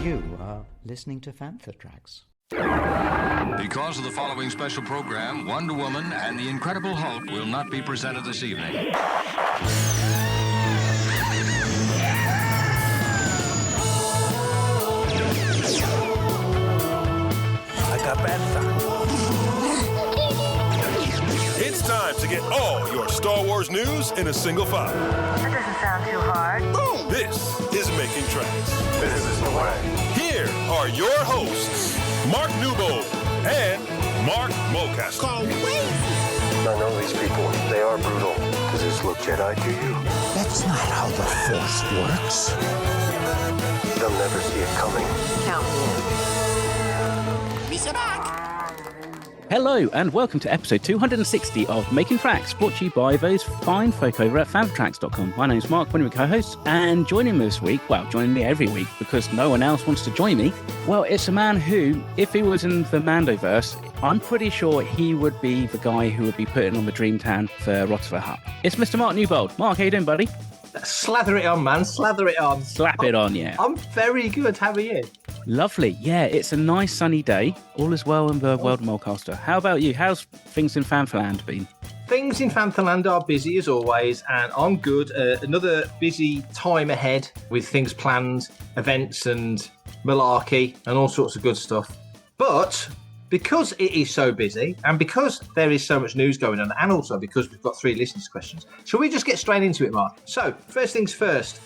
You are listening to Fantha Tracks. Because of the following special program, Wonder Woman and the Incredible Hulk will not be presented this evening. I got Fantha. It's time to get all your Star Wars news in a single file. That doesn't sound too hard. This is Making Tracks. This is the way. Here are your hosts, Mark Newbold and Mark Mulcaster. I know these people. They are brutal. Does this look Jedi to you? That's not how the Force works. They'll never see it coming. Count me in. Misa back. Hello and welcome to episode 260 of Making Tracks, brought to you by those fine folk over at fantracks.com. My name's Mark, one of my co-hosts, and joining me this week, well, joining me every week because no one else wants to join me, well, it's a man who, if he was in the Mandoverse, I'm pretty sure he would be the guy who would be putting on the Dream Tan for Rotova Hut. It's Mr. Mark Newbold. Mark, how you doing, buddy? Slather it on, man. Slather it on. Slap it on, yeah. I'm very good. How are you? Lovely. Yeah, it's a nice sunny day. All is well in the world of Mulcaster. How about you? How's things in Fantaland been? Things in Fanthaland are busy as always, and I'm good. Another busy time ahead with things planned, events and malarkey and all sorts of good stuff. But because it is so busy and because there is so much news going on, and also because we've got 3 listeners' questions, shall we just get straight into it, Mark? So, first things first.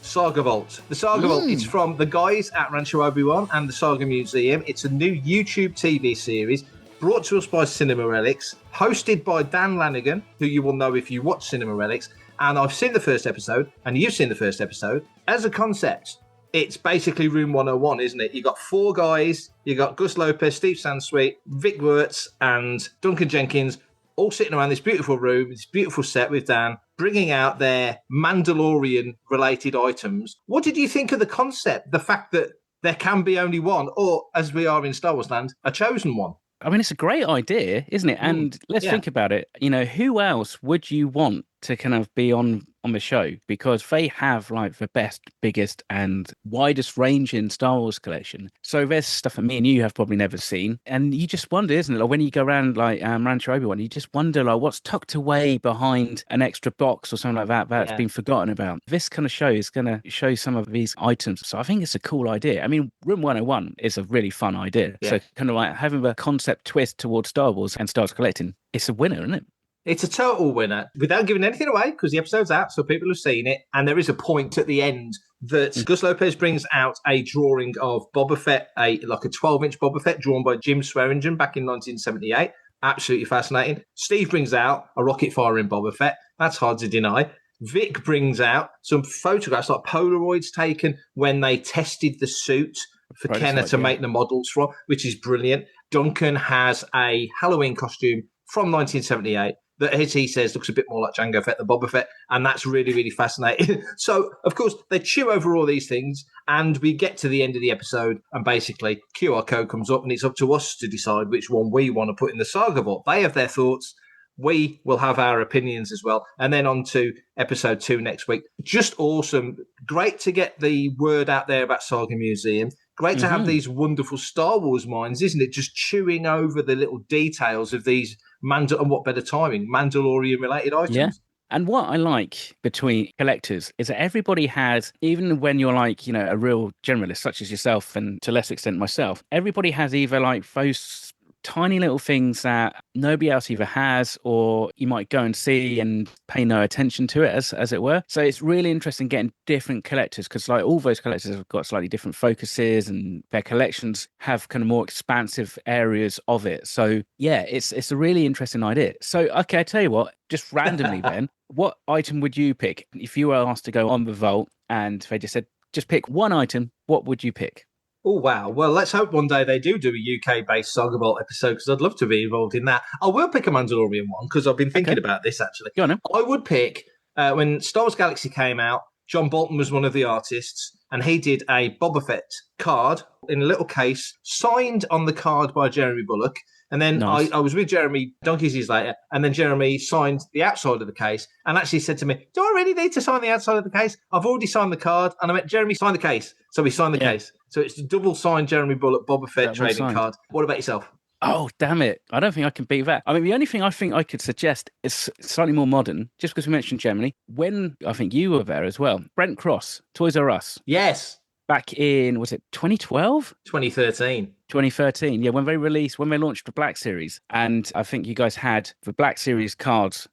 Saga Vault. The Saga Vault, it's from the guys at Rancho Obi-Wan and the Saga Museum. It's a new YouTube TV series brought to us by Cinema Relics, hosted by Dan Lanigan, who you will know if you watch Cinema Relics. And I've seen the first episode, and you've seen the first episode. As a concept, it's basically Room 101, isn't it? You got 4 guys. You got Gus Lopez, Steve Sansweet, Vic Wertz, and Duncan Jenkins, all sitting around this beautiful room, this beautiful set with Dan, bringing out their Mandalorian-related items. What did you think of the concept? The fact that there can be only one, or, as we are in Star Wars land, a chosen one? I mean, it's a great idea, isn't it? And let's think about it. You know, who else would you want to kind of be on the show? Because they have like the best, biggest and widest range in Star Wars collection. So there's stuff that me and you have probably never seen. And you just wonder, isn't it? Like when you go around like Rancho Obi-Wan, you just wonder like what's tucked away behind an extra box or something like that that's been forgotten about. This kind of show is going to show some of these items. So I think it's a cool idea. I mean, Room 101 is a really fun idea. Yeah. So kind of like having a concept twist towards Star Wars and Star Wars collecting, it's a winner, isn't it? It's a total winner, without giving anything away, because the episode's out, so people have seen it. And there is a point at the end that Gus Lopez brings out a drawing of Boba Fett, like a 12-inch Boba Fett drawn by Jim Swearingen back in 1978. Absolutely fascinating. Steve brings out a rocket firing Boba Fett. That's hard to deny. Vic brings out some photographs, like Polaroids taken when they tested the suit for Kenner to make the models from, which is brilliant. Duncan has a Halloween costume from 1978. That, as he says, looks a bit more like Jango Fett than Boba Fett, and that's really, really fascinating. So, of course, they chew over all these things, and we get to the end of the episode, and basically, QR code comes up, and it's up to us to decide which one we want to put in the Saga Vault. They have their thoughts. We will have our opinions as well. And then on to episode 2 next week. Just awesome. Great to get the word out there about Saga Museum. Great to have these wonderful Star Wars minds, isn't it? Just chewing over the little details of these and what better timing, Mandalorian-related items. Yeah. And what I like between collectors is that everybody has, even when you're like, you know, a real generalist, such as yourself and to less extent myself, everybody has either like those tiny little things that nobody else either has, or you might go and see and pay no attention to it, as it were. So it's really interesting getting different collectors, because like all those collectors have got slightly different focuses and their collections have kind of more expansive areas of it. So yeah, it's a really interesting idea. So okay, I tell you what, just randomly then, what item would you pick if you were asked to go on the vault and they just said just pick one item? What would you pick? Oh, wow. Well, let's hope one day they do a UK-based Saga Vault episode, because I'd love to be involved in that. I will pick a Mandalorian one, because I've been thinking about this, actually. Go on, then. I would pick, when Star Wars Galaxy came out, John Bolton was one of the artists, and he did a Boba Fett card in a little case, signed on the card by Jeremy Bulloch, And then Nice. I was with Jeremy donkeys years later, and then Jeremy signed the outside of the case and actually said to me, do I really need to sign the outside of the case? I've already signed the card. And I met Jeremy, sign the case. So we signed the case. So it's a double signed Jeremy Bullock Boba Fett trading card. What about yourself? Oh, damn it. I don't think I can beat that. I mean, the only thing I think I could suggest is slightly more modern, just because we mentioned Germany. When I think you were there as well, Brent Cross, Toys R Us. Yes. Back in, was it 2012? 2013. 2013, yeah, when they launched the Black Series. And I think you guys had the Black Series cards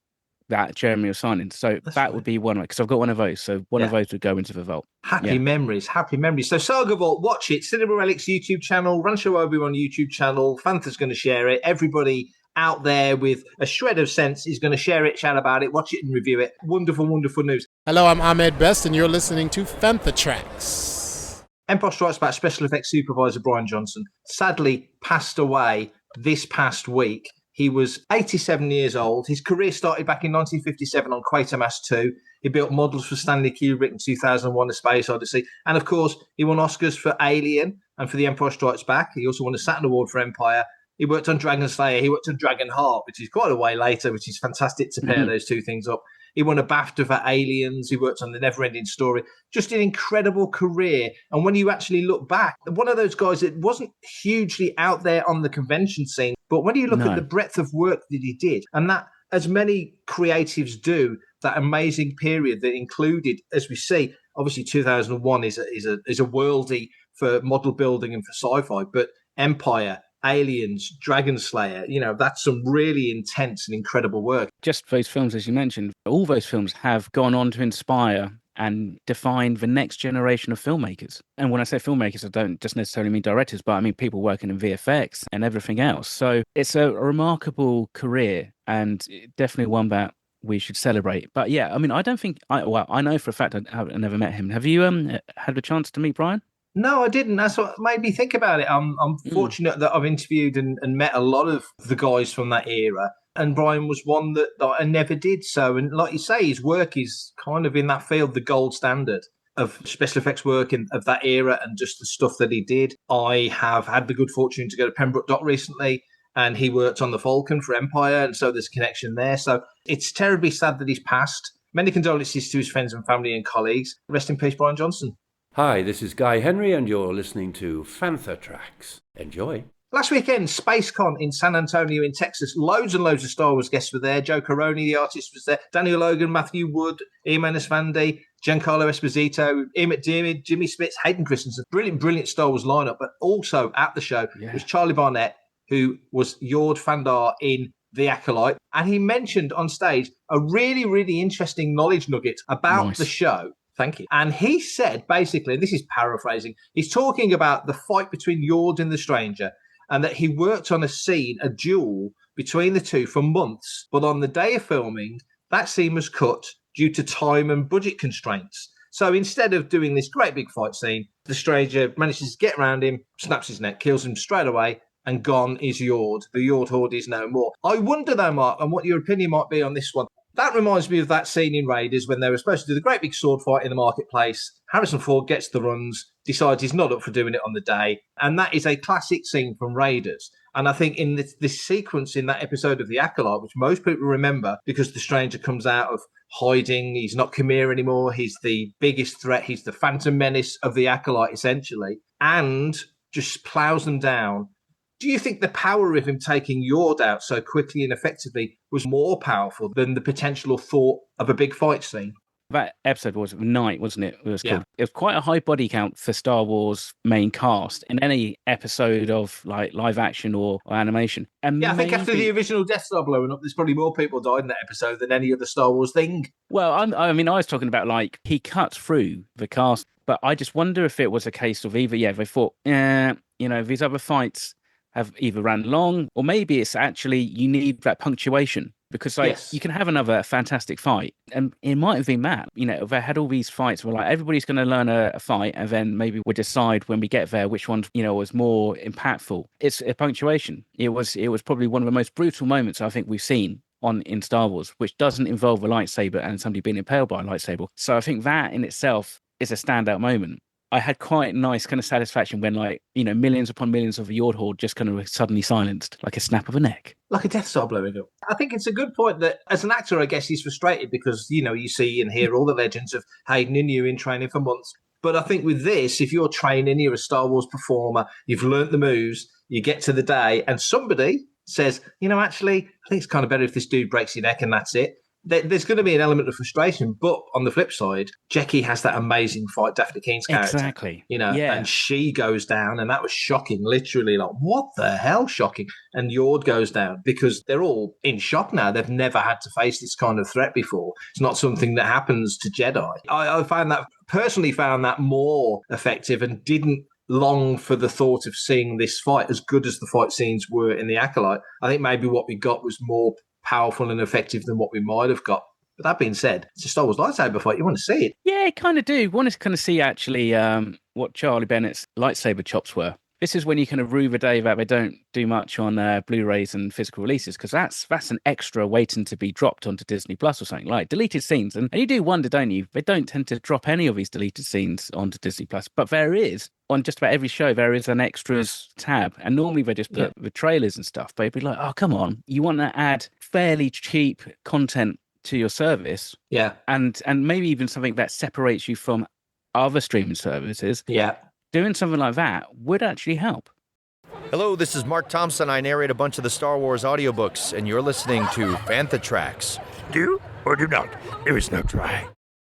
that Jeremy was signing. So that would be one, because I've got one of those. So one of those would go into the vault. Happy memories. So Saga Vault, watch it. Cinema Relics YouTube channel, Run Show Obi-Wan YouTube channel. Fantha's going to share it. Everybody out there with a shred of sense is going to share it, chat about it, watch it and review it. Wonderful, wonderful news. Hello, I'm Ahmed Best, and you're listening to Fantha Tracks. Empire Strikes Back special effects supervisor Brian Johnson sadly passed away this past week. He was 87 years old. His career started back in 1957 on Quatermass 2. He built models for Stanley Kubrick in 2001, A Space Odyssey. And, of course, he won Oscars for Alien and for The Empire Strikes Back. He also won a Saturn Award for Empire. He worked on Dragon Slayer. He worked on Dragonheart, which is quite a way later, which is fantastic to pair those two things up. He won a BAFTA for Aliens. He worked on The Neverending Story. Just an incredible career. And when you actually look back, one of those guys that wasn't hugely out there on the convention scene, but when you look at the breadth of work that he did, and that, as many creatives do, that amazing period that included, as we see, obviously 2001 is a worldie for model building and for sci-fi, but Empire, Aliens, Dragon Slayer, that's some really intense and incredible work. Just those films, as you mentioned, all those films have gone on to inspire and define the next generation of filmmakers. And when I say filmmakers, I don't just necessarily mean directors, but I mean people working in VFX and everything else. So it's a remarkable career and definitely one that we should celebrate. But yeah, I mean, I don't think, I know for a fact I never met him. Have you had a chance to meet Brian? No, I didn't. That's what made me think about it. I'm fortunate that I've interviewed and met a lot of the guys from that era. And Brian was one that I never did so. And like you say, his work is kind of in that field, the gold standard of special effects work of that era and just the stuff that he did. I have had the good fortune to go to Pembroke Dock recently, and he worked on the Falcon for Empire. And so there's a connection there. So it's terribly sad that he's passed. Many condolences to his friends and family and colleagues. Rest in peace, Brian Johnson. Hi, this is Guy Henry, and you're listening to Fantha Tracks. Enjoy. Last weekend, SpaceCon in San Antonio in Texas. Loads and loads of Star Wars guests were there. Joe Caroni, the artist, was there. Daniel Logan, Matthew Wood, Ian Menesvandi, Giancarlo Esposito, Ian McDiarmid, Jimmy Smits, Hayden Christensen. Brilliant Star Wars lineup. But also at the show was Charlie Barnett, who was Yord Fandar in The Acolyte. And he mentioned on stage a really, really interesting knowledge nugget about the show. Thank you. And he said, basically, and this is paraphrasing, he's talking about the fight between Yord and the Stranger, and that he worked on a scene, a duel between the two for months. But on the day of filming, that scene was cut due to time and budget constraints. So instead of doing this great big fight scene, the Stranger manages to get around him, snaps his neck, kills him straight away, and gone is Yord. The Yord Horde is no more. I wonder, though, Mark, and what your opinion might be on this one. That reminds me of that scene in Raiders when they were supposed to do the great big sword fight in the marketplace. Harrison Ford gets the runs, decides he's not up for doing it on the day. And that is a classic scene from Raiders. And I think in this sequence in that episode of The Acolyte, which most people remember because the Stranger comes out of hiding, he's not Khmer anymore, he's the biggest threat, he's the Phantom Menace of The Acolyte, essentially, and just plows them down. Do you think the power of him taking Yord out so quickly and effectively was more powerful than the potential or thought of a big fight scene? That episode was Night, wasn't it? It was called. It was quite a high body count for Star Wars main cast in any episode of like live action or animation. And I think after the original Death Star blowing up, there's probably more people died in that episode than any other Star Wars thing. Well, I mean, I was talking about like he cut through the cast, but I just wonder if it was a case of either, they thought, these other fights have either ran long, or maybe it's actually you need that punctuation because you can have another fantastic fight, and it might have been that if they had all these fights where like everybody's going to learn a fight, and then maybe we'll decide when we get there which one was more impactful. It's a punctuation. It was probably one of the most brutal moments I think we've seen in Star Wars, which doesn't involve a lightsaber and somebody being impaled by a lightsaber. So I think that in itself is a standout moment. I had quite nice kind of satisfaction when, like, millions upon millions of a Yord horde just kind of suddenly silenced, like a snap of a neck. Like a Death Star blowing up. I think it's a good point that, as an actor, I guess he's frustrated because, you see and hear all the legends of Hayden and you in training for months. But I think with this, if you're training, you're a Star Wars performer, you've learnt the moves, you get to the day, and somebody says, actually, I think it's kind of better if this dude breaks your neck and that's it. There's going to be an element of frustration, but on the flip side, Jackie has that amazing fight, Daphne Keen's character. Exactly. And she goes down, and that was shocking, literally, like, what the hell, shocking. And Yord goes down because they're all in shock now. They've never had to face this kind of threat before. It's not something that happens to Jedi. I personally found that more effective and didn't long for the thought of seeing this fight as good as the fight scenes were in the Acolyte. I think maybe what we got was more powerful and effective than what we might have got. But that being said, it's a Star Wars lightsaber fight. You want to see it. Yeah, I kind of do. You want to kind of see, actually, what Charlie Bennett's lightsaber chops were. This is when you kind of rue the day that they don't do much on Blu-rays and physical releases, because that's an extra waiting to be dropped onto Disney Plus or something, like deleted scenes. And you do wonder, don't you? They don't tend to drop any of these deleted scenes onto Disney Plus, but there is. On just about every show, there is an extras tab. And normally they just put the trailers and stuff, but it'd be like, oh, come on. You want to add fairly cheap content to your service. Yeah. And maybe even something that separates you from other streaming services. Yeah. Doing something like that would actually help. Hello, this is Mark Thompson. I narrate a bunch of the Star Wars audiobooks, and you're listening to Fantha Tracks. Do or do not. There is no try.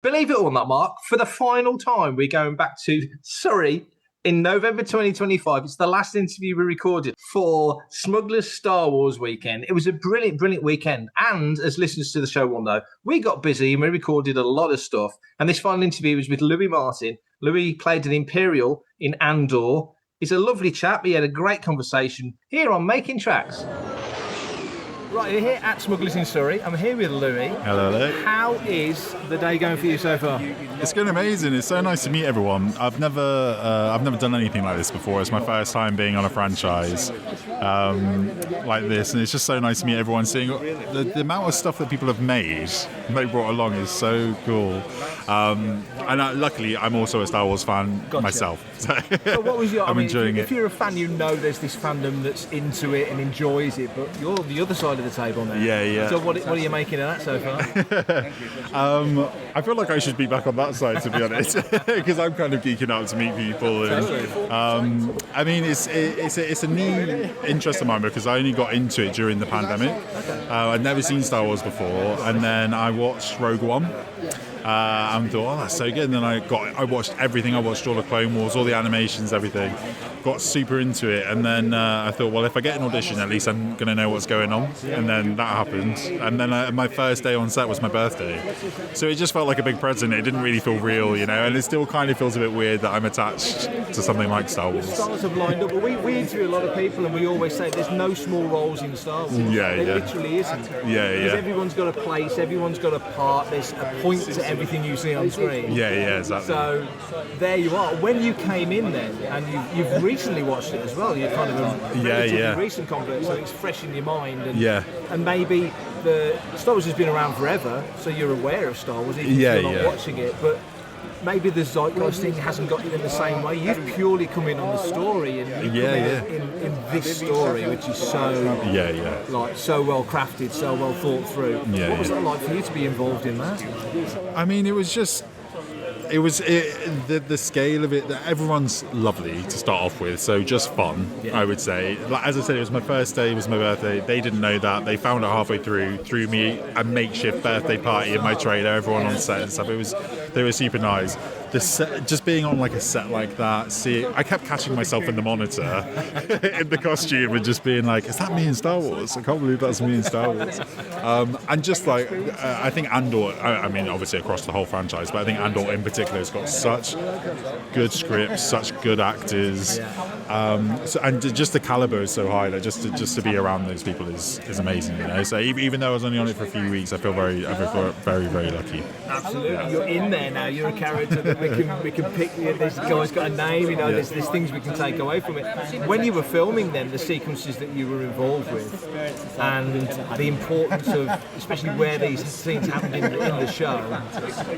Believe it or not, Mark, for the final time, we're going back to Surrey in November 2025. It's the last interview we recorded for Smuggler's Star Wars weekend. It was a brilliant, brilliant weekend. And as listeners to the show will know, we got busy and we recorded a lot of stuff. And this final interview was with Louis Martin. Louis played an Imperial in Andor. He's a lovely chap. We had a great conversation here on Making Tracks. Right, we're here at Smugglers in Surrey. I'm here with Louis. Hello, Louis. How is the day going for you so far? It's going amazing. It's so nice to meet everyone. I've never done anything like this before. It's my first time being on a franchise like this, and it's just so nice to meet everyone. Seeing the amount of stuff that people have made, they brought along, is so cool. Luckily, I'm also a Star Wars fan myself. So what was your? I'm enjoying it. If you're a fan, you know there's this fandom that's into it and enjoys it, but you're the other side of the table now. Yeah. So what are you making of that so far? I feel like I should be back on that side, to be honest, because I'm kind of geeking out to meet people. And, I mean, it's a new interest of mine because I only got into it during the pandemic. I'd never seen Star Wars before, and then I watched Rogue One. And thought, that's so good. And then I watched everything. I watched all the Clone Wars, all the animations, everything. Got super into it. And then I thought, well, if I get an audition, at least I'm going to know what's going on. And then that happened. And then my first day on set was my birthday. So it just felt like a big present. It didn't really feel real, And it still kind of feels a bit weird that I'm attached to something like Star Wars. The stars have lined up. Well, we interview a lot of people, and we always say there's no small roles in Star Wars. There literally isn't. Because everyone's got a place, everyone's got a part. There's a point to everything you see on screen. Yeah, exactly. So there you are. When you came in then, and you've recently watched it as well, you're kind of a relatively recent convert, so it's fresh in your mind. And maybe the Star Wars has been around forever, so you're aware of Star Wars, even if you're not watching it. But maybe the zeitgeist thing hasn't got you in the same way. You've purely come in on the story, and in this story, which is so like so well crafted, so well thought through. What was that like for you to be involved in that? I mean, it was just. The scale of it, that everyone's lovely to start off with, so just fun, I would say. Like, as I said, it was my first day, it was my birthday. They didn't know that. They found out halfway through me a makeshift birthday party in my trailer, everyone on set and stuff. They were super nice. Just being on like a set like that, I kept catching myself in the monitor in the costume and just being like, is that me in Star Wars? I can't believe that's me in Star Wars. And just like, I think Andor, I mean, obviously across the whole franchise, but I think Andor in particular has got such good scripts, such good actors. And just the caliber is so high that just to be around those people is amazing, So even though I was only on it for a few weeks, I feel very, very lucky. Absolutely, you're in there now. You're a character that we can pick. This guy's got a name. You know, there's things we can take away from it. When you were filming them, the sequences that you were involved with, and the importance of, especially where these scenes happened in the show,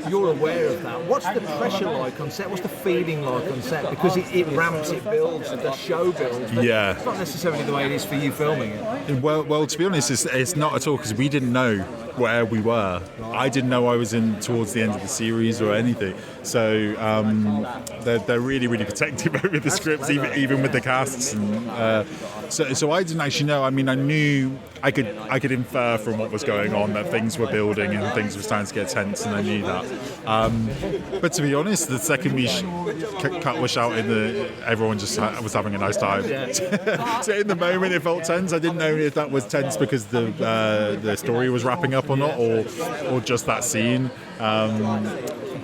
you're aware of that. What's the pressure like on set? What's the feeling like on set? Because it ramps, it builds, the show builds. But it's not necessarily the way it is for you filming it. Well, to be honest, it's not at all, because we didn't know where we were. I didn't know I was in towards the end of the series or anything. So they're really, really protective over the scripts, even with the casts. And so I didn't actually know. I mean, I knew I could infer from what was going on that things were building and things were starting to get tense, and I knew that. But to be honest, the second we cut was out everyone just was having a nice time. So in the moment it felt tense. I didn't know if that was tense because the story was wrapping up or not, or just that scene.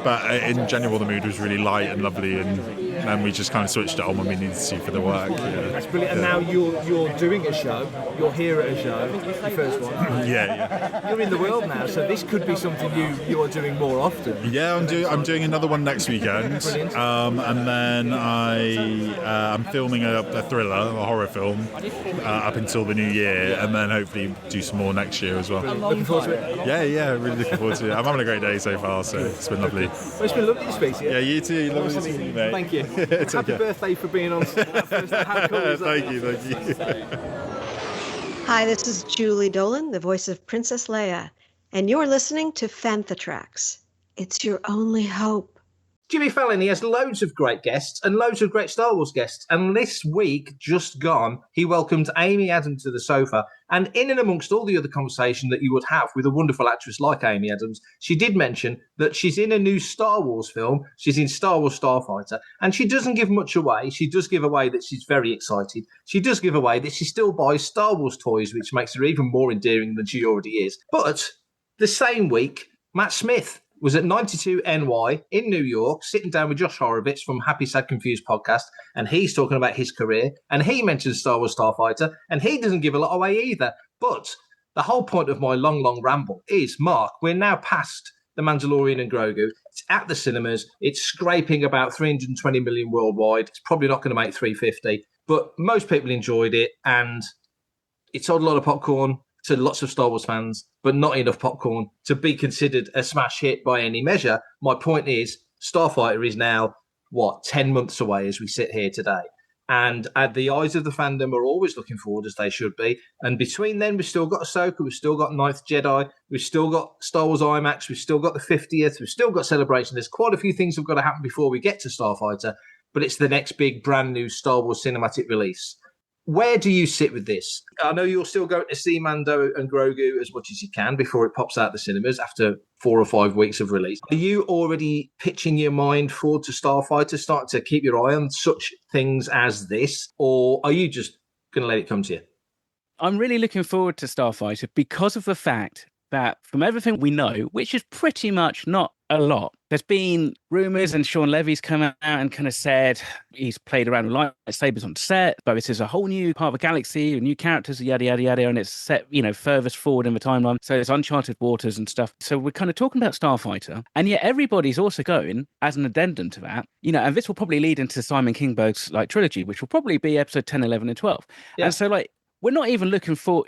But in general, the mood was really light and lovely, and we just kind of switched it on when we needed to for the work. That's brilliant. And now you're doing a show. You're here at a show, your first one. Yeah. You're in the world now, so this could be something you're doing more often. Yeah, I'm doing another one next weekend, and then I'm filming a thriller, a horror film, up until the new year, and then hopefully do some more next year as well. Looking forward to it. Yeah, really looking forward to it. I'm having a great day so far, so it's been lovely. Well, it's been lovely to speak to you. Yeah, you too. Lovely to see you, mate. Thank you. Happy birthday for being on that first. How cool is that? Thank you. Hi, this is Julie Dolan, the voice of Princess Leia, and you're listening to Fantha Tracks. It's your only hope. Jimmy Fallon, he has loads of great guests and loads of great Star Wars guests. And this week, just gone, he welcomed Amy Adams to the sofa. And in and amongst all the other conversation that you would have with a wonderful actress like Amy Adams, she did mention that she's in a new Star Wars film. She's in Star Wars Starfighter. And she doesn't give much away. She does give away that she's very excited. She does give away that she still buys Star Wars toys, which makes her even more endearing than she already is. But the same week, Matt Smith was at 92NY in New York, sitting down with Josh Horowitz from Happy, Sad, Confused podcast, and he's talking about his career, and he mentions Star Wars Starfighter, and he doesn't give a lot away either. But the whole point of my long ramble is, Mark, we're now past The Mandalorian and Grogu. It's at the cinemas. It's scraping about 320 million worldwide. It's probably not going to make 350, but most people enjoyed it, and it sold a lot of popcorn to lots of Star Wars fans, but not enough popcorn to be considered a smash hit by any measure. My point is, Starfighter is now, 10 months away as we sit here today. And the eyes of the fandom are always looking forward, as they should be. And between then, we've still got Ahsoka, we've still got Ninth Jedi, we've still got Star Wars IMAX, we've still got the 50th, we've still got Celebration. There's quite a few things that have got to happen before we get to Starfighter, but it's the next big brand new Star Wars cinematic release. Where do you sit with this? I know you're still going to see Mando and Grogu as much as you can before it pops out the cinemas after 4 or 5 weeks of release. Are you already pitching your mind forward to Starfighter, starting to keep your eye on such things as this? Or are you just going to let it come to you? I'm really looking forward to Starfighter because of the fact that from everything we know, which is pretty much not a lot, there's been rumours and Sean Levy's come out and kind of said he's played around with lightsabers on set, but this is a whole new part of the galaxy, new characters, yada, yada, yada, and it's set, furthest forward in the timeline. So it's uncharted waters and stuff. So we're kind of talking about Starfighter, and yet everybody's also going, as an addendum to that, and this will probably lead into Simon Kinberg's trilogy, which will probably be episode 10, 11, and 12. Yeah. And so we're not even looking for,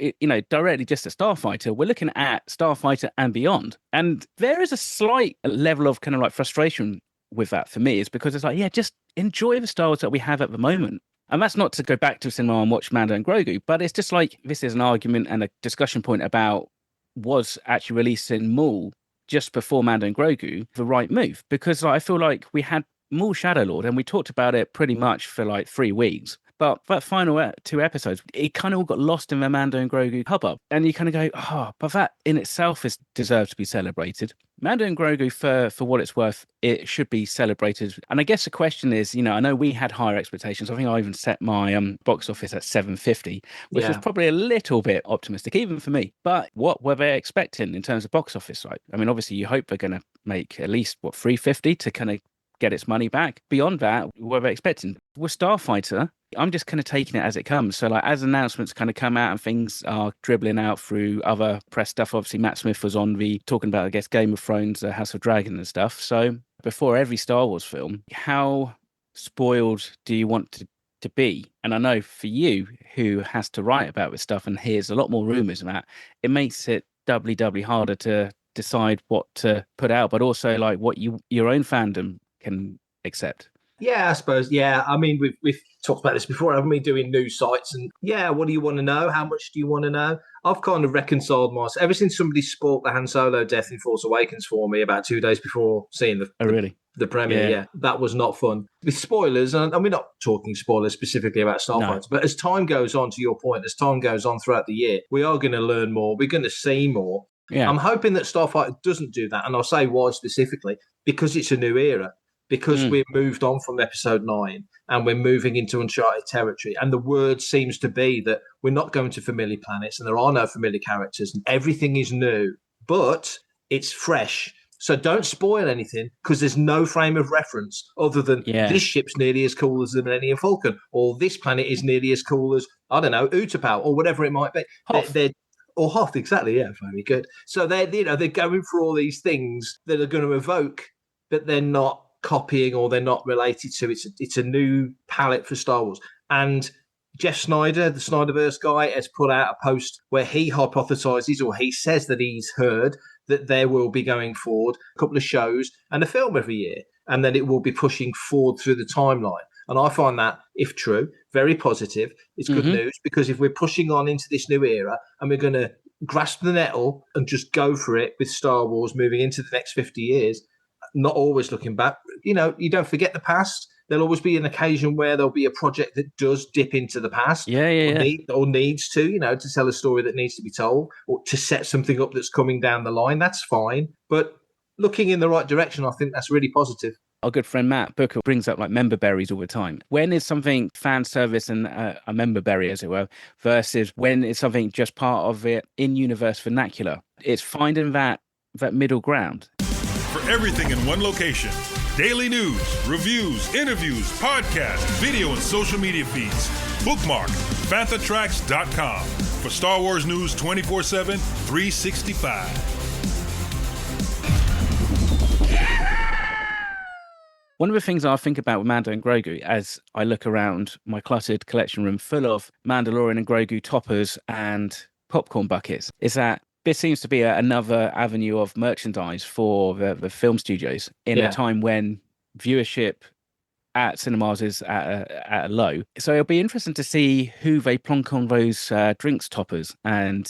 directly just at Starfighter. We're looking at Starfighter and beyond. And there is a slight level of kind of frustration with that for me, is because it's just enjoy the Star Wars that we have at the moment. And that's not to go back to cinema and watch Mando and Grogu, but it's just this is an argument and a discussion point about was actually released in Maul just before Mando and Grogu the right move? Because I feel like we had Maul Shadow Lord and we talked about it pretty much for 3 weeks. But that final 2 episodes, it kind of all got lost in the Mando and Grogu hubbub. And you kind of go, but that in itself deserves to be celebrated. Mando and Grogu, for what it's worth, it should be celebrated. And I guess the question is, I know we had higher expectations. I think I even set my box office at 750, which was probably a little bit optimistic, even for me. But what were they expecting in terms of box office? Right? I mean, obviously, you hope they're going to make at least, 350 to kind of get its money back. Beyond that, what were they expecting? With Starfighter, I'm just kind of taking it as it comes. So as announcements kind of come out and things are dribbling out through other press stuff, obviously Matt Smith was on talking about, I guess, Game of Thrones, House of Dragon and stuff. So before every Star Wars film, how spoiled do you want to be? And I know for you, who has to write about this stuff and hears a lot more rumors and that, it makes it doubly harder to decide what to put out, but also like what your own fandom can accept. Yeah, I suppose. Yeah, I mean, we've talked about this before, haven't we? Doing news sites and what do you want to know? How much do you want to know? I've kind of reconciled myself ever since somebody spoiled the Han Solo death in Force Awakens for me about 2 days before seeing the premiere. Yeah, that was not fun. With spoilers, and we're not talking spoilers specifically about Starfighter, but as time goes on, to your point, as time goes on throughout the year, we are going to learn more. We're going to see more. Yeah. I'm hoping that Starfighter doesn't do that, and I'll say why specifically, because it's a new era. Because we've moved on from episode 9 and we're moving into uncharted territory. And the word seems to be that we're not going to familiar planets and there are no familiar characters and everything is new, but it's fresh. So don't spoil anything because there's no frame of reference other than this ship's nearly as cool as the Millennium Falcon, or this planet is nearly as cool as, I don't know, Utapau or whatever it might be. Or Hoth, exactly, yeah, very good. So they're going for all these things that are going to evoke, but they're not copying or they're not related to. It's a new palette for Star Wars. And Jeff Snyder, the Snyderverse guy, has put out a post where he hypothesizes, or he says that he's heard that there will be going forward a couple of shows and a film every year, and that it will be pushing forward through the timeline. And I find that, if true, very positive. It's good news, because if we're pushing on into this new era and we're going to grasp the nettle and just go for it with Star Wars moving into the next 50 years, not always looking back. You know, you don't forget the past. There'll always be an occasion where there'll be a project that does dip into the past. Or needs to, to tell a story that needs to be told, or to set something up that's coming down the line. That's fine. But looking in the right direction, I think that's really positive. Our good friend Matt Booker brings up like member berries all the time. When is something fan service and a member berry, as it were, versus when is something just part of it in-universe vernacular? It's finding that middle ground. For everything in one location, daily news, reviews, interviews, podcasts, video, and social media feeds. Bookmark FanthaTracks.com for Star Wars news 24/7, 365. One of the things I think about with Mando and Grogu as I look around my cluttered collection room full of Mandalorian and Grogu toppers and popcorn buckets is that this seems to be another avenue of merchandise for the film studios in a time when viewership at cinemas is at a low. So it'll be interesting to see who they plonk on those drinks toppers and,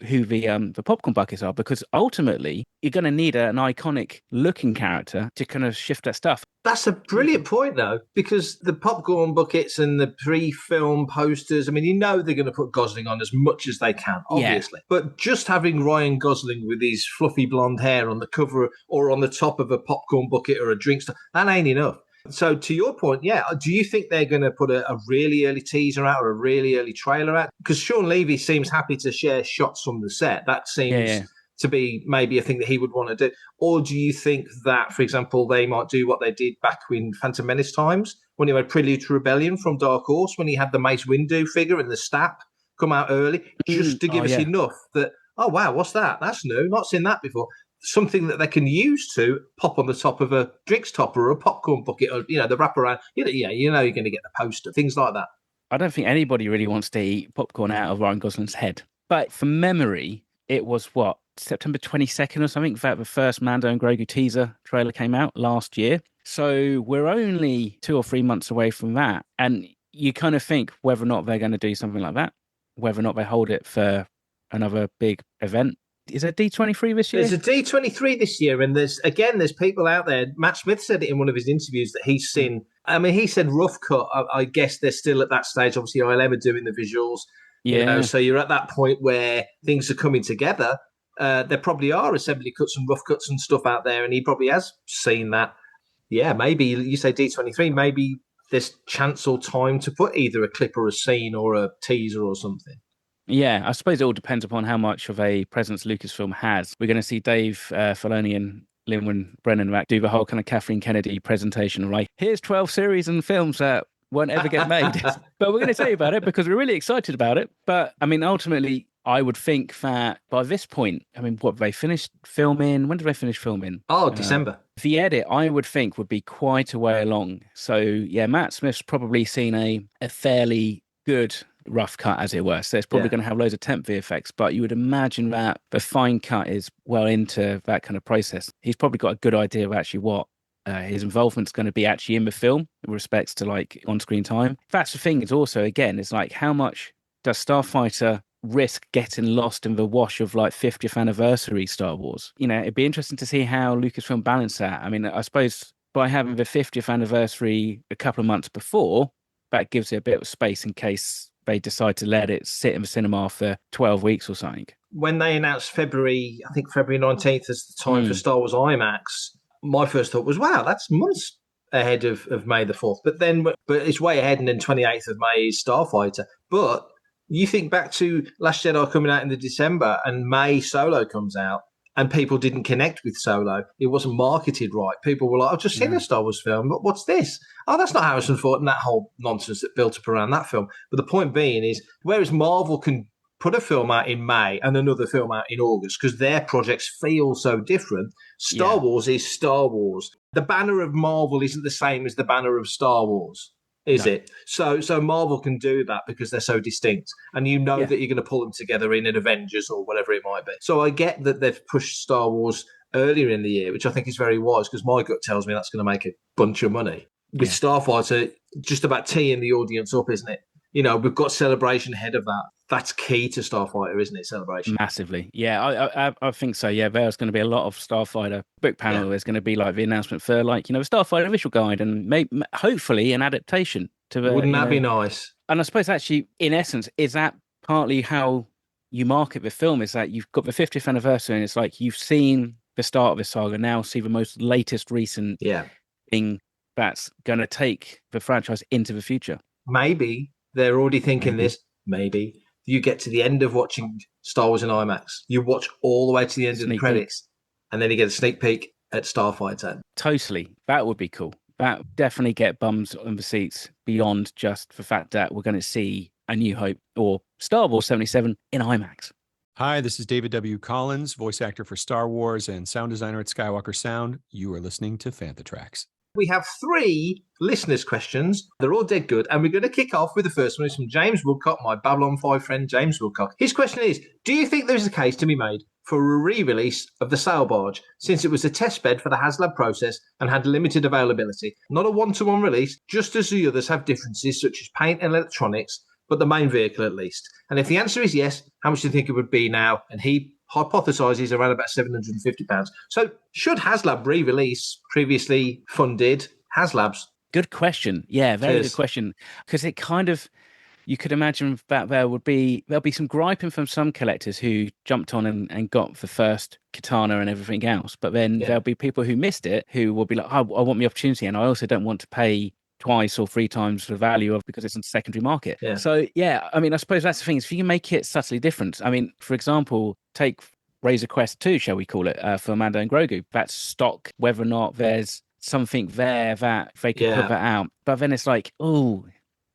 who the popcorn buckets are, because ultimately you're going to need an iconic looking character to kind of shift that stuff. That's a brilliant point, though, because the popcorn buckets and the pre-film posters, I mean, they're going to put Gosling on as much as they can, obviously. Yeah. But just having Ryan Gosling with his fluffy blonde hair on the cover or on the top of a popcorn bucket or a drink, that ain't enough. So to your point, do you think they're going to put a really early teaser out or a really early trailer out? Because Sean Levy seems happy to share shots from the set. That seems to be maybe a thing that he would want to do. Or do you think that, for example, they might do what they did back in Phantom Menace times, when he had Prelude to Rebellion from Dark Horse, when he had the Mace Windu figure and the Stap come out early, just to give us enough that, oh, wow, what's that? That's new. Not seen that before. Something that they can use to pop on the top of a drinks topper or a popcorn bucket, or the wraparound. You're going to get the poster, things like that. I don't think anybody really wants to eat popcorn out of Ryan Gosling's head. But from memory, it was September 22nd or something that the first Mando and Grogu teaser trailer came out last year. So we're only 2 or 3 months away from that. And you kind of think whether or not they're going to do something like that, whether or not they hold it for another big event. Is it D23 this year? There's a D23 this year, and there's people out there. Matt Smith said it in one of his interviews that he's seen. I mean, he said rough cut. I guess they're still at that stage. Obviously, ILM are doing the visuals. So you're at that point where things are coming together. There probably are assembly cuts and rough cuts and stuff out there, and he probably has seen that. Yeah, maybe you say D23. Maybe there's chance or time to put either a clip or a scene or a teaser or something. Yeah, I suppose it all depends upon how much of a presence Lucasfilm has. We're going to see Dave Filoni and Lin Brennan do the whole kind of Kathleen Kennedy presentation, right? Here's 12 series and films that won't ever get made. But we're going to tell you about it because we're really excited about it. But, I mean, ultimately, I would think that by this point, I mean, what, they finished filming? When did they finish filming? Oh, December. The edit, I would think, would be quite a way along. So, yeah, Matt Smith's probably seen a fairly good rough cut, as it were. So it's probably going to have loads of temp VFX, but you would imagine that the fine cut is well into that kind of process. He's probably got a good idea of actually what his involvement's going to be actually in the film with respects to like on-screen time. That's the thing is also, again, it's like how much does Starfighter risk getting lost in the wash of like 50th anniversary Star Wars? You know, it'd be interesting to see how Lucasfilm balance that. I mean, I suppose by having the 50th anniversary a couple of months before, that gives it a bit of space in case they decide to let it sit in the cinema for 12 weeks or something. When they announced February 19th as the time for Star Wars IMAX, my first thought was, wow, that's months ahead of May the 4th. But it's way ahead, and then 28th of May is Starfighter. But you think back to Last Jedi coming out in the December, and May Solo comes out, and people didn't connect with Solo. It wasn't marketed right. People were like, I've just seen a Star Wars film, but what's this? Oh, that's not Harrison Ford, and that whole nonsense that built up around that film. But the point being is, whereas Marvel can put a film out in May and another film out in August because their projects feel so different, Star Wars is Star Wars. The banner of Marvel isn't the same as the banner of Star Wars, is it? So Marvel can do that because they're so distinct, and you know that you're going to pull them together in an Avengers or whatever it might be. So I get that they've pushed Star Wars earlier in the year, which I think is very wise because my gut tells me that's going to make a bunch of money. With Starfighter, just about teeing the audience up, isn't it? You know, we've got Celebration ahead of that. That's key to Starfighter, isn't it? Celebration. Massively. Yeah, I think so. Yeah, there's going to be a lot of Starfighter book panel. Yeah. There's going to be like the announcement for like, you know, the Starfighter visual guide and maybe hopefully an adaptation to the. Wouldn't that be nice? And I suppose actually, in essence, is that partly how you market the film? Is that you've got the 50th anniversary and it's like you've seen the start of the saga, now see the most latest recent thing that's going to take the franchise into the future. Maybe they're already thinking this. Maybe you get to the end of watching Star Wars in IMAX, you watch all the way to the end of the credits, and then you get a sneak peek at Starfighter. Totally. That would be cool. That definitely get bums on the seats beyond just the fact that we're going to see A New Hope or Star Wars 77 in IMAX. Hi, this is David W. Collins, voice actor for Star Wars and sound designer at Skywalker Sound. You are listening to Fantha Tracks. We have 3 listeners' questions. They're all dead good. And we're going to kick off with the first one. It's from James Woodcock, my Babylon 5 friend, James Woodcock. His question is, do you think there's a case to be made for a re-release of the sail barge, since it was a test bed for the HasLab process and had limited availability? Not a one-to-one release, just as the others have differences such as paint and electronics, but the main vehicle at least. And if the answer is yes, how much do you think it would be now? And he hypothesizes around about £750. So should HasLab re-release previously funded HasLabs? Good question. Yeah, very good question. Because it kind of, you could imagine that there'll be some griping from some collectors who jumped on and got the first katana and everything else. But then there'll be people who missed it who will be like, oh, I want the opportunity and I also don't want to pay twice or 3 times the value of because it's in the secondary market. Yeah. So, yeah, I mean, I suppose that's the thing is if you can make it subtly different. I mean, for example, take Razor Quest 2, shall we call it, for Mando and Grogu. That's stock, whether or not there's something there that they could put that out. But then it's like, oh,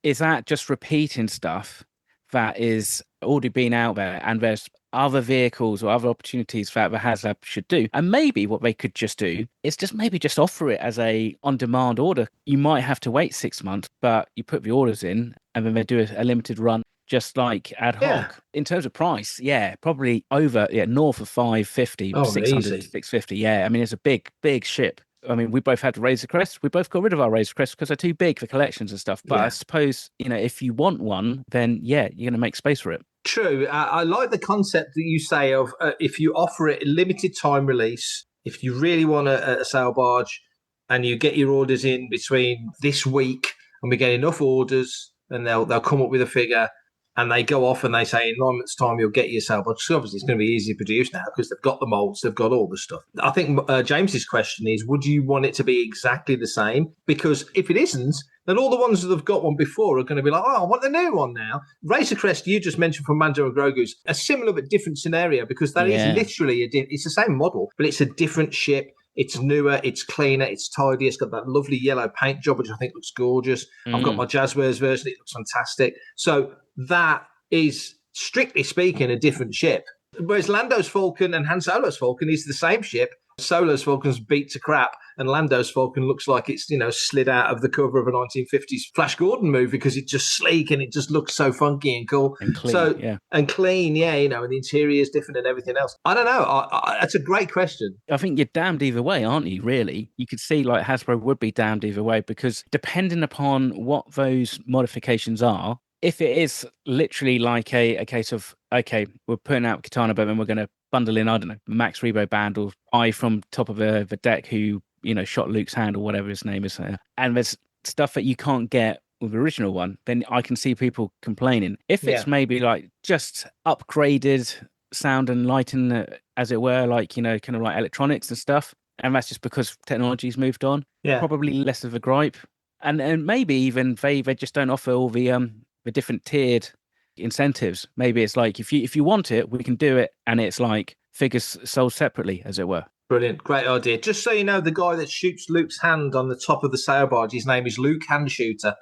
is that just repeating stuff that is already been out there and there's other vehicles or other opportunities that the HasLab should do? And maybe what they could just do is just offer it as a on-demand order. You might have to wait 6 months, but you put the orders in and then they do a limited run just like ad hoc. In terms of price, probably over north of 550, 600, 650. Yeah, I mean, it's a big ship. I mean, we both had Razor Crest. We both got rid of our Razor Crest because they're too big for collections and stuff. But I suppose, you know, if you want one, then you're going to make space for it. True. I like the concept that you say of if you offer it a limited time release, if you really want a sail barge and you get your orders in between this week and we get enough orders, then they'll come up with a figure and they go off and they say in 9 months' time you'll get your sail barge. So obviously it's going to be easy to produce now because they've got the molds, they've got all the stuff. I think James's question is, would you want it to be exactly the same? Because if it isn't, then all the ones that have got one before are going to be like, oh, I want the new one now. Razor Crest, you just mentioned from Mando and Grogu's, a similar but different scenario because that is literally, it's the same model, but it's a different ship. It's newer, it's cleaner, it's tidy. It's got that lovely yellow paint job, which I think looks gorgeous. I've got my Jazzwares version. It looks fantastic. So that is strictly speaking, a different ship. Whereas Lando's Falcon and Han Solo's Falcon is the same ship. Solo's Falcon's beat to crap, and Lando's Falcon looks like it's, slid out of the cover of a 1950s Flash Gordon movie because it's just sleek and it just looks so funky and cool. And clean, And clean, and the interior is different and everything else. I don't know. That's a great question. I think you're damned either way, aren't you, really? You could see like Hasbro would be damned either way because depending upon what those modifications are, if it is literally like a case of, okay, we're putting out Katana, but then we're going to bundle in, I don't know, Max Rebo Band or I from top of the deck who, shot Luke's hand or whatever his name is. And there's stuff that you can't get with the original one, then I can see people complaining. If it's maybe like just upgraded sound and lighting, as it were, like, kind of like electronics and stuff, and that's just because technology's moved on, probably less of a gripe. And maybe even they just don't offer all the different tiered incentives. Maybe it's like if you want it, we can do it, and it's like figures sold separately, as it were. Brilliant, great idea. Just so you know, the guy that shoots Luke's hand on the top of the sail barge, his name is Luke Handshooter.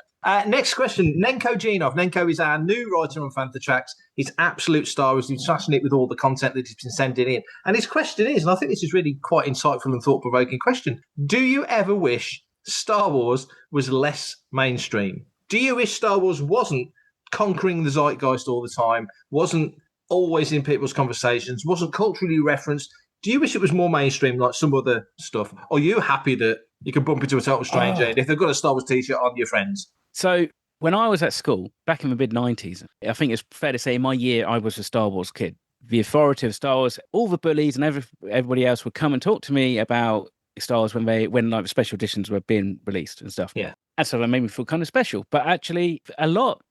Next question, Nenko Genov. Nenko is our new writer on Fantha Tracks. He's absolute Star Wars. He's fascinated with all the content that he's been sending in. And his question is, and I think this is really quite insightful and thought-provoking question, do you ever wish Star Wars was less mainstream? Do you wish Star Wars wasn't conquering the zeitgeist all the time, wasn't always in people's conversations, wasn't culturally referenced? Do you wish it was more mainstream like some other stuff? Or are you happy that you can bump into a total stranger and if they've got a Star Wars t-shirt on, your friends? So when I was at school, back in the mid-90s, I think it's fair to say in my year, I was a Star Wars kid. The authority of Star Wars, all the bullies and everybody else would come and talk to me about Star Wars when like the special editions were being released and stuff. Yeah. And so that made me feel kind of special. But actually,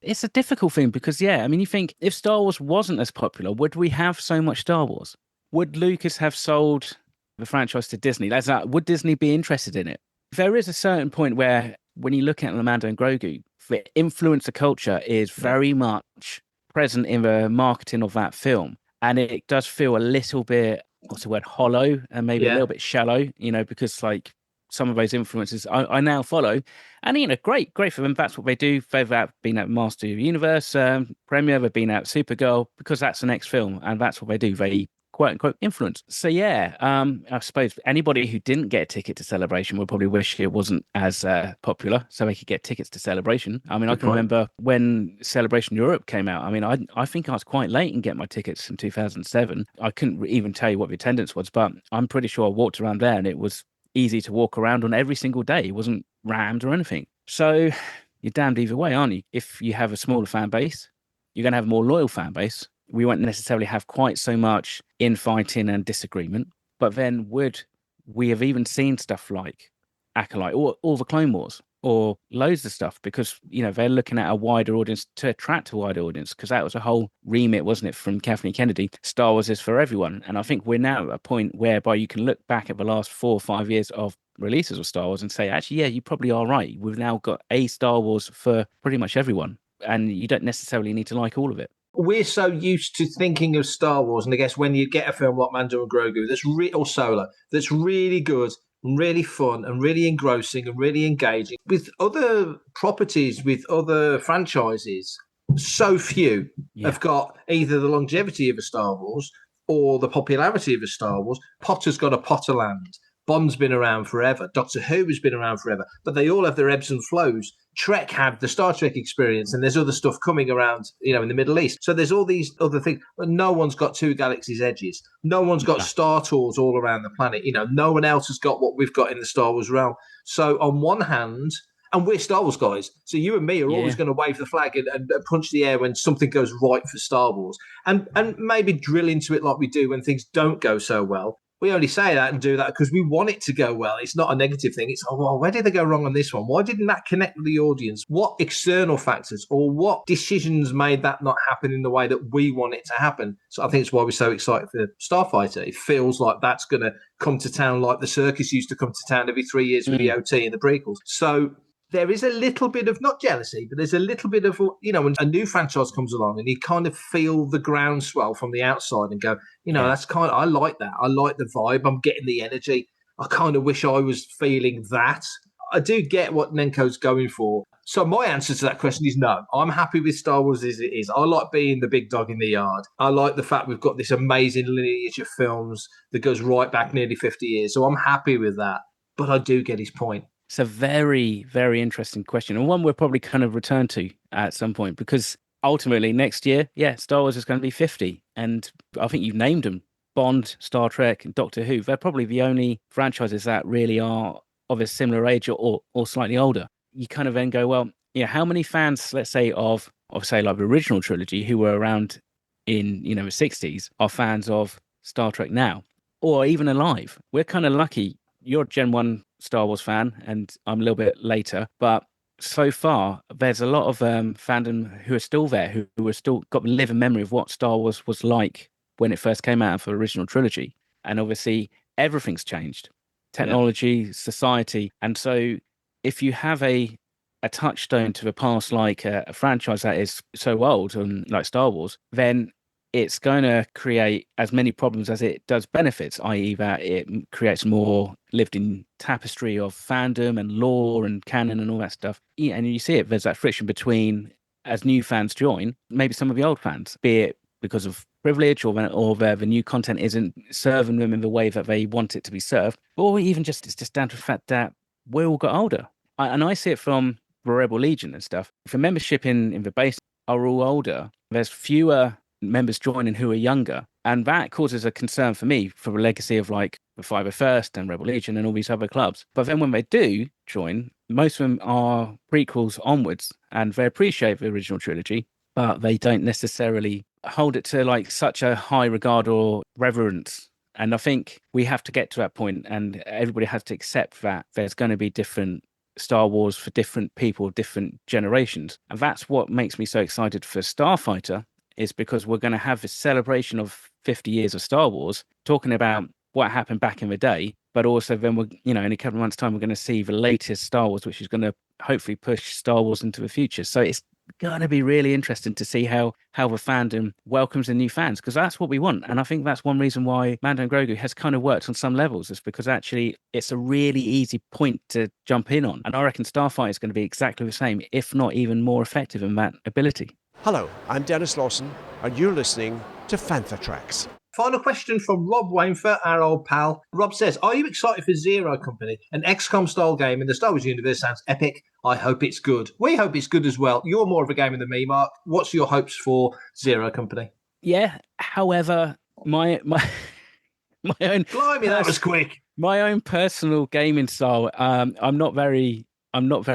it's a difficult thing because, you think if Star Wars wasn't as popular, would we have so much Star Wars? Would Lucas have sold the franchise to Disney? Would Disney be interested in it? There is a certain point where when you look at Mando and Grogu, the influencer culture is very much present in the marketing of that film. And it does feel a little bit, hollow and maybe a little bit shallow, because like some of those influences I now follow. And, great for them. That's what they do. They've been at Master of the Universe premiere. They've been at Supergirl because that's the next film. And that's what they do. They quote unquote influence. So I suppose anybody who didn't get a ticket to Celebration would probably wish it wasn't as popular so they could get tickets to Celebration. I mean, I can remember when Celebration Europe came out. I mean, I think I was quite late in getting my tickets in 2007. I couldn't even tell you what the attendance was, but I'm pretty sure I walked around there and it was easy to walk around on every single day. It wasn't rammed or anything. So you're damned either way, aren't you? If you have a smaller fan base, you're going to have a more loyal fan base. We won't necessarily have quite so much infighting and disagreement. But then would we have even seen stuff like Acolyte or the Clone Wars or loads of stuff? Because, they're looking at a wider audience to attract a wider audience, because that was a whole remit, wasn't it, from Kathleen Kennedy? Star Wars is for everyone. And I think we're now at a point whereby you can look back at the last 4 or 5 years of releases of Star Wars and say, actually, you probably are right. We've now got a Star Wars for pretty much everyone. And you don't necessarily need to like all of it. We're so used to thinking of Star Wars, and I guess when you get a film like Mando and Grogu or Solo, that's really good and really fun and really engrossing and really engaging. With other properties, with other franchises, so few have got either the longevity of a Star Wars or the popularity of a Star Wars. Potter's got a Potterland. Bond's been around forever. Doctor Who has been around forever. But they all have their ebbs and flows. Trek had the Star Trek experience, and there's other stuff coming around, in the Middle East. So there's all these other things. But no one's got Two Galaxies Edges. No one's got Star Tours all around the planet. No one else has got what we've got in the Star Wars realm. So on one hand, and we're Star Wars guys, so you and me are always going to wave the flag and punch the air when something goes right for Star Wars. And maybe drill into it like we do when things don't go so well. We only say that and do that because we want it to go well. It's not a negative thing. It's, where did they go wrong on this one? Why didn't that connect with the audience? What external factors or what decisions made that not happen in the way that we want it to happen? So I think it's why we're so excited for Starfighter. It feels like that's going to come to town like the circus used to come to town every 3 years with the OT and the prequels. So there is a little bit of, not jealousy, but there's a little bit of, when a new franchise comes along and you kind of feel the groundswell from the outside and go, that's kind of, I like that. I like the vibe. I'm getting the energy. I kind of wish I was feeling that. I do get what Nenko's going for. So my answer to that question is no. I'm happy with Star Wars as it is. I like being the big dog in the yard. I like the fact we've got this amazing lineage of films that goes right back nearly 50 years. So I'm happy with that. But I do get his point. It's a very, very interesting question, and one we'll probably kind of return to at some point, because ultimately next year, Star Wars is going to be 50. And I think you've named them. Bond, Star Trek, and Doctor Who. They're probably the only franchises that really are of a similar age or slightly older. You kind of then go, well, how many fans, let's say, of say like the original trilogy who were around in, the 60s are fans of Star Trek now, or even alive? We're kind of lucky. You're a Gen 1 Star Wars fan, and I'm a little bit later, but so far there's a lot of fandom who are still there, who are still got the living memory of what Star Wars was like when it first came out for the original trilogy. And obviously everything's changed. Technology, society. And so if you have a touchstone to the past, like a franchise that is so old, and like Star Wars, then it's going to create as many problems as it does benefits, i.e. that it creates more lived-in tapestry of fandom and lore and canon and all that stuff. Yeah, and you see it, there's that friction between, as new fans join, maybe some of the old fans, be it because of privilege or the new content isn't serving them in the way that they want it to be served, or even just it's just down to the fact that we all got older. And I see it from the Rebel Legion and stuff. If the membership in the base are all older, there's fewer members joining who are younger, and that causes a concern for me for the legacy of like the 501st and Rebel Legion and all these other clubs. But then when they do join, most of them are prequels onwards, and they appreciate the original trilogy, but they don't necessarily hold it to like such a high regard or reverence. And I think we have to get to that point, and everybody has to accept that there's going to be different Star Wars for different people, different generations. And that's what makes me so excited for Starfighter, is because we're going to have this celebration of 50 years of Star Wars, talking about what happened back in the day, but also then we're, in a couple of months' time, we're going to see the latest Star Wars, which is going to hopefully push Star Wars into the future. So it's going to be really interesting to see how the fandom welcomes the new fans, because that's what we want. And I think that's one reason why Mando and Grogu has kind of worked on some levels, is because actually it's a really easy point to jump in on. And I reckon Starfighter is going to be exactly the same, if not even more effective in that ability. Hello, I'm Dennis Lawson, and you're listening to Fantha Tracks. Final question from Rob Wainfer, our old pal. Rob says, are you excited for Zero Company? An XCOM style game in the Star Wars universe sounds epic. I hope it's good. We hope it's good as well. You're more of a gamer than me, Mark. What's your hopes for Zero Company? Yeah, however, my own... Blimey, that was quick. My own personal gaming style, I'm not very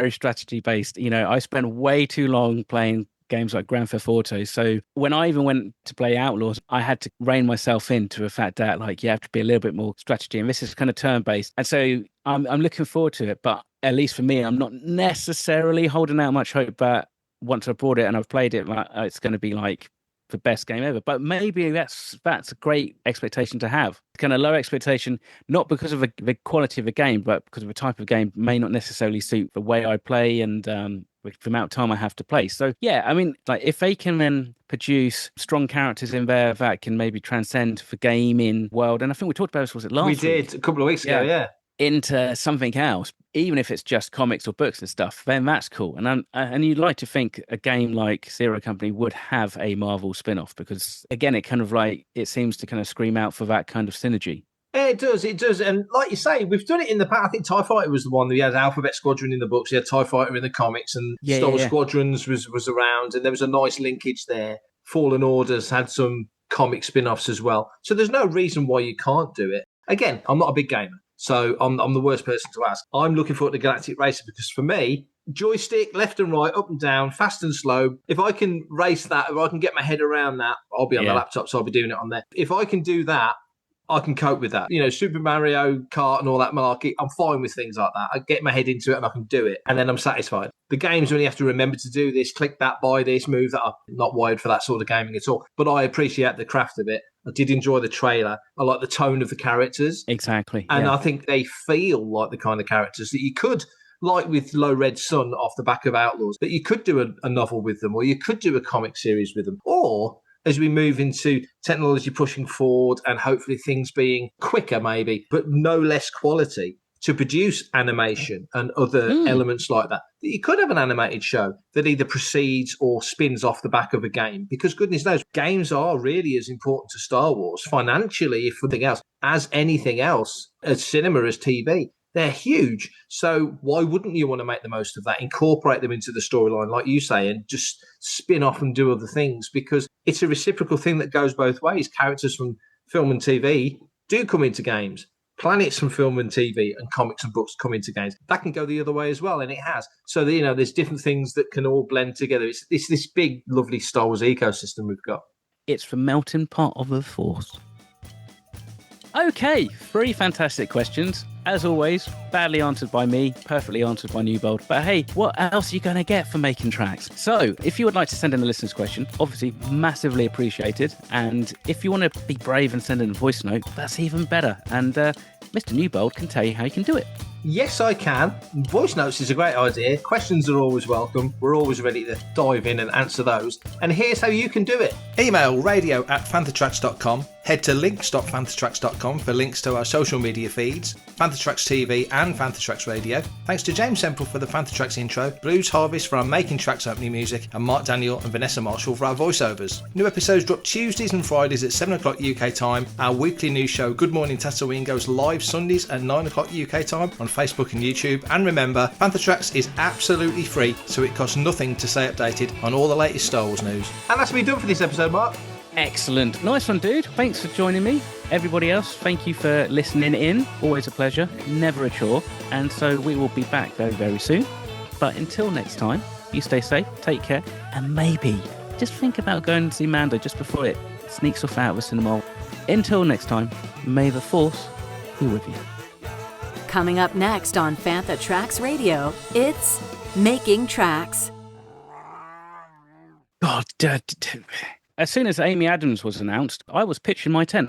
strategy based. I spent way too long playing games like Grand Theft Auto. So when I even went to play Outlaws, I had to rein myself into the fact that you have to be a little bit more strategy. And this is kind of turn-based. And so I'm looking forward to it. But at least for me, I'm not necessarily holding out much hope that once I've bought it and I've played it, it's going to be like the best game ever. But maybe that's a great expectation to have. Kind of low expectation, not because of the quality of the game, but because of the type of game may not necessarily suit the way I play and the amount of time I have to play. So yeah, I mean, if they can then produce strong characters in there that can maybe transcend the gaming world, and I think we talked about this, was it last week? We did a couple of weeks ago, yeah. Into something else, even if it's just comics or books and stuff, then that's cool. And you'd like to think a game like Zero Company would have a Marvel spin-off, because again, it kind of it seems to kind of scream out for that kind of synergy. Yeah, it does. And like you say, we've done it in the past. I think TIE Fighter was the one that had Alphabet Squadron in the books, he had TIE Fighter in the comics, and Star Wars Squadrons was around, and there was a nice linkage there. Fallen Orders had some comic spin-offs as well. So there's no reason why you can't do it. Again, I'm not a big gamer, so I'm the worst person to ask. I'm looking forward to Galactic Racer, because for me, joystick, left and right, up and down, fast and slow. If I can race that, if I can get my head around that, I'll be on the laptop, so I'll be doing it on there. If I can do that, I can cope with that. Super Mario Kart and all that malarkey, I'm fine with things like that. I get my head into it and I can do it, and then I'm satisfied. The games when you have to remember to do this, click that, buy this, move that, I'm not wired for that sort of gaming at all. But I appreciate the craft of it. I did enjoy the trailer. I like the tone of the characters. Exactly. And I think they feel like the kind of characters that you could, like with Low Red Sun off the back of Outlaws, that you could do a novel with them, or you could do a comic series with them, or as we move into technology pushing forward and hopefully things being quicker maybe, but no less quality, to produce animation and other elements like that. You could have an animated show that either precedes or spins off the back of a game, because goodness knows, games are really as important to Star Wars financially, if nothing else, as anything else, as cinema, as TV. They're huge. So why wouldn't you want to make the most of that, incorporate them into the storyline, like you say, and just spin off and do other things? Because it's a reciprocal thing that goes both ways. Characters from film and TV do come into games. Planets from film and TV and comics and books come into games. That can go the other way as well, and it has. So, there's different things that can all blend together. It's this big, lovely Star Wars ecosystem we've got. It's the melting pot of the Force. Okay, 3 fantastic questions. As always, badly answered by me, perfectly answered by Newbold. But hey, what else are you going to get for making tracks? So, if you would like to send in a listener's question, obviously massively appreciated. And if you want to be brave and send in a voice note, that's even better. And Mr. Newbold can tell you how you can do it. Yes, I can. Voice notes is a great idea. Questions are always welcome. We're always ready to dive in and answer those. And here's how you can do it. Email radio@fanthatracks.com. Head to links.fanthatracks.com for links to our social media feeds, Fantha Tracks TV and Fantha Tracks Radio. Thanks to James Semple for the Fantha Tracks intro, Blues Harvest for our Making Tracks opening music, and Mark Daniel and Vanessa Marshall for our voiceovers. New episodes drop Tuesdays and Fridays at 7 o'clock UK time. Our weekly news show, Good Morning Tatooine, goes live Sundays at 9 o'clock UK time on Facebook and YouTube. And remember, Fantha Tracks is absolutely free, so it costs nothing to stay updated on all the latest Star Wars news. And that's me done for this episode, Mark. Excellent. Nice one, dude. Thanks for joining me. Everybody else, thank you for listening in. Always a pleasure, never a chore. And so we will be back very, very soon. But until next time, you stay safe, take care, and maybe just think about going to see Mando just before it sneaks off out of the cinema. Until next time, may the Force be with you. Coming up next on Fantha Tracks Radio, it's Making Tracks. God, as soon as Amy Adams was announced, I was pitching my tent.